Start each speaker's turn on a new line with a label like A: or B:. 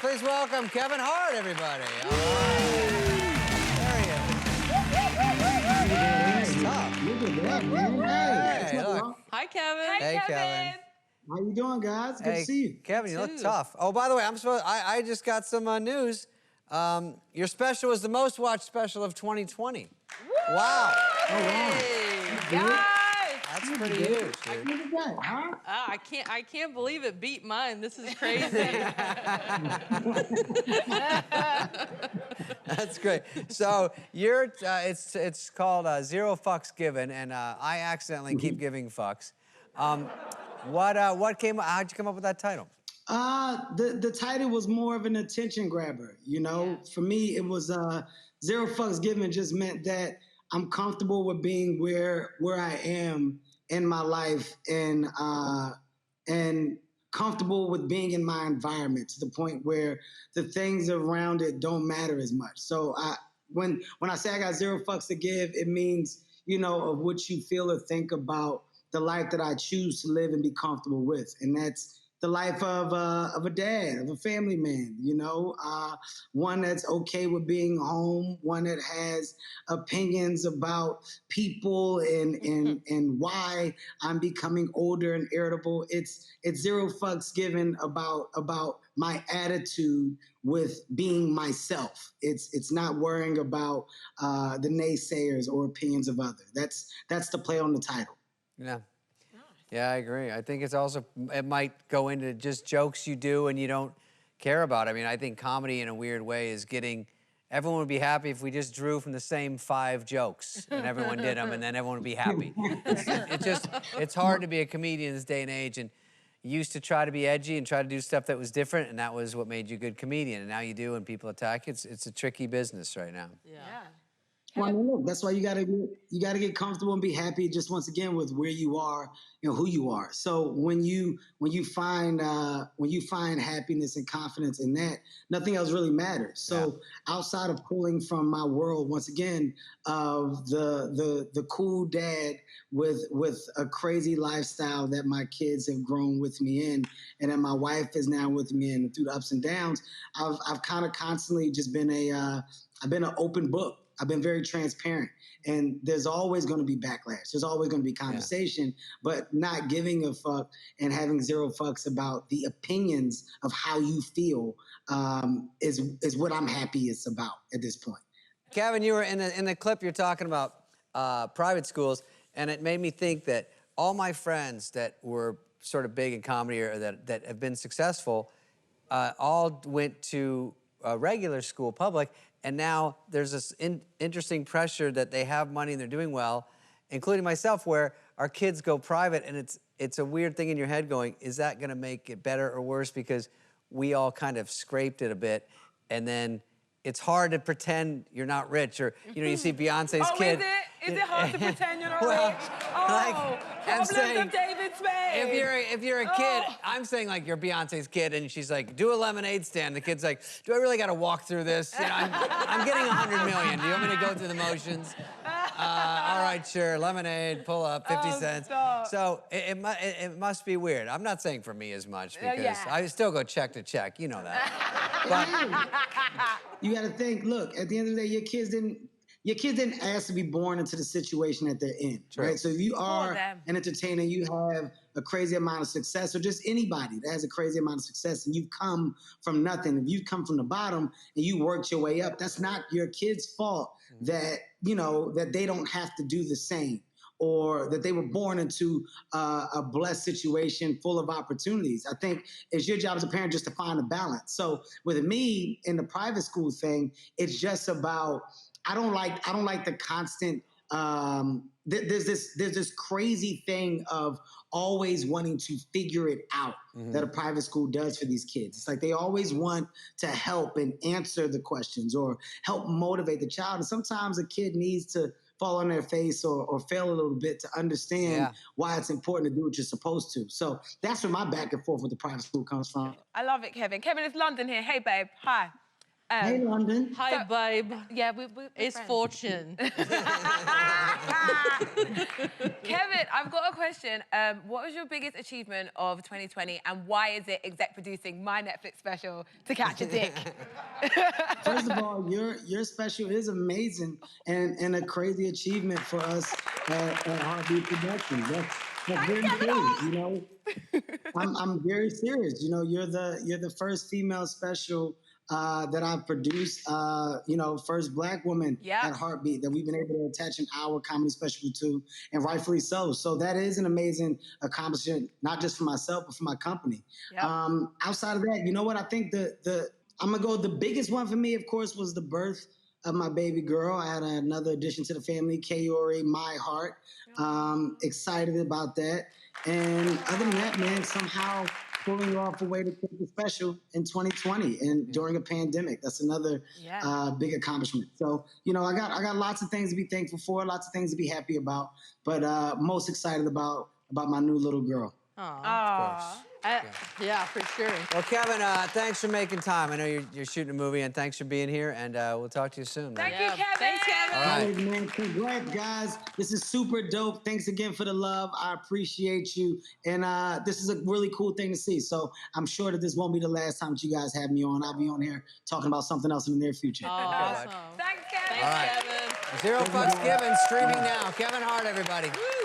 A: Please welcome Kevin Hart, everybody. All right. There he is. It's tough.
B: Look at that, man. Hey, what's
A: Hey,
B: up,
A: look.
B: y'all?
C: Hi, Kevin.
A: Hey, Kevin.
B: How you doing, guys? Good to see you.
A: Kevin, you look
C: too.
A: tough. Oh, by the way, I just got some news. Your special was the most watched special of 2020.
C: Woo!
A: Wow.
C: Hey, guys.
A: That's pretty huge, dude.
B: Look at that, huh?
C: I can't believe it beat mine. This is crazy.
A: That's great. So it's called Zero Fucks Given, and I accidentally keep giving fucks. What came? How'd you come up with that title?
B: The title was more of an attention grabber. You know, for me, it was Zero Fucks Given just meant that I'm comfortable with being where I am in my life and comfortable with being in my environment to the point where the things around it don't matter as much. So when I say I got zero fucks to give, it means, you know, of what you feel or think about the life that I choose to live and be comfortable with. And that's the life of a dad, of a family man, you know, one that's okay with being home, one that has opinions about people and why I'm becoming older and irritable. It's zero fucks given about my attitude with being myself. It's not worrying about the naysayers or opinions of others. That's the play on the title.
A: Yeah. Yeah, I agree. I think it's also, it might go into just jokes you do and you don't care about. I mean, I think comedy in a weird way is everyone would be happy if we just drew from the same 5 jokes and everyone did them and then everyone would be happy. It's hard to be a comedian this day and age, and you used to try to be edgy and try to do stuff that was different, and that was what made you a good comedian. And now you do and people attack you. It's a tricky business right now.
C: Yeah.
B: Well, I mean, look, that's why you gotta get comfortable and be happy just once again with where you are and who you are. So when you find happiness and confidence in that, nothing else really matters. So outside of pulling from my world once again of the cool dad with a crazy lifestyle that my kids have grown with me in, and that my wife is now with me in through the ups and downs, I've kind of constantly just been I've been an open book. I've been very transparent, and there's always going to be backlash. There's always going to be conversation, but not giving a fuck and having zero fucks about the opinions of how you feel is what I'm happiest about at this point.
A: Kevin, you were in the clip you're talking about private schools, and it made me think that all my friends that were sort of big in comedy or that have been successful all went to regular school, public, and now there's this interesting pressure that they have money and they're doing well, including myself, where our kids go private, and it's a weird thing in your head going, is that gonna make it better or worse? Because we all kind of scraped it a bit, and then it's hard to pretend you're not rich, or you see Beyonce's kid.
C: Is it hard to pretend you're not
A: Well,
C: rich? Oh,
A: I'm
C: problems
A: saying,
C: of David Spade.
A: if you're a kid, I'm saying like you're Beyonce's kid, and she's like, do a lemonade stand. The kid's like, do I really got to walk through this? You know, I'm getting 100 million. Do you want me to go through the motions? All right, sure. Lemonade, pull up, 50 cents.
C: Stop.
A: So it must be weird. I'm not saying for me as much because I still go check to check. You know that.
B: You got to think. Look, at the end of the day, your kids didn't ask to be born into the situation that they're in, right? So if you are an entertainer, you have a crazy amount of success, or just anybody that has a crazy amount of success, and you've come from nothing, if you've come from the bottom and you worked your way up, that's not your kid's fault that, you know, that they don't have to do the same, or that they were born into a blessed situation full of opportunities. I think it's your job as a parent just to find a balance. So with me in the private school thing, it's just about, I don't like the constant. There's this crazy thing of always wanting to figure it out that a private school does for these kids. It's like they always want to help and answer the questions or help motivate the child. And sometimes a kid needs to fall on their face or fail a little bit to understand why it's important to do what you're supposed to. So that's where my back and forth with the private school comes from.
C: I love it, Kevin. Kevin, it's London here. Hey, babe. Hi.
B: Hey, London.
C: Hi, babe.
D: Yeah, we're
C: It's
D: friends.
C: Fortune.
D: Kevin, I've got a question. What was your biggest achievement of 2020, and why is it exec producing my Netflix special, To Catch a Dick?
B: First of all, your special is amazing and a crazy achievement for us at Heartbeat Productions. That's very cool. You know, I'm very serious. You know, you're the first female special that I've produced. You know, first Black woman
D: Yep.
B: at Heartbeat that we've been able to attach an hour comedy special to, and rightfully so. So that is an amazing accomplishment, not just for myself but for my company.
D: Yep.
B: Outside of that, you know what? I think I'm gonna go. The biggest one for me, of course, was the birth of my baby girl. I had another addition to the family, Kaori, My Heart. Excited about that. And other than that, man, somehow pulling off a way to take the special in 2020 and during a pandemic. That's another big accomplishment. So, you know, I got lots of things to be thankful for, lots of things to be happy about, but most excited about my new little girl.
D: Aww.
C: Yeah, for sure.
A: Well, Kevin, thanks for making time. I know you're shooting a movie, and thanks for being here. And we'll talk to you soon. Man.
D: Thank you, Kevin.
C: Thanks, Kevin.
A: All right.
B: Hey, man, congrats, guys. This is super dope. Thanks again for the love. I appreciate you. And this is a really cool thing to see. So I'm sure that this won't be the last time that you guys have me on. I'll be on here talking about something else in the near future.
C: Awesome.
D: Thanks, Kevin.
C: Thanks,
A: All right.
C: Kevin.
A: Zero Fucks Given, streaming now. Kevin Hart, everybody.
C: Woo.